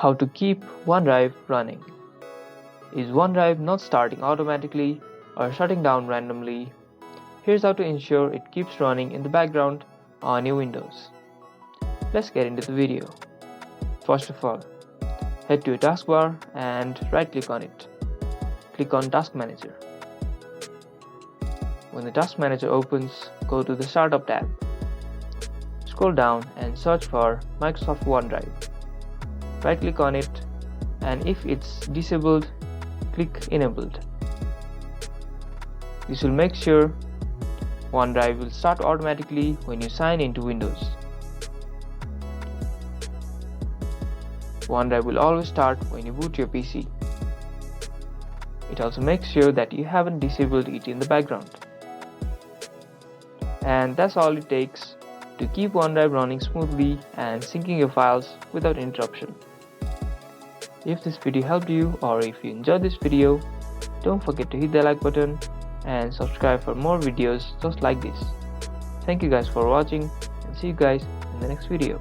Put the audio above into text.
How to keep OneDrive running. Is OneDrive not starting automatically or shutting down randomly? Here's how to ensure it keeps running in the background on your Windows. Let's get into the video. First of all, head to your taskbar and right-click on it. Click on Task Manager. When the Task Manager opens, go to the Startup tab. Scroll down and search for Microsoft OneDrive. Right-click on it, and if it's disabled, click Enabled. This will make sure OneDrive will start automatically when you sign into Windows. OneDrive will always start when you boot your PC. It also makes sure that you haven't disabled it in the background. And that's all it takes to keep OneDrive running smoothly and syncing your files without interruption. If this video helped you or if you enjoyed this video, don't forget to hit the like button and subscribe for more videos just like this. Thank you guys for watching and see you guys in the next video.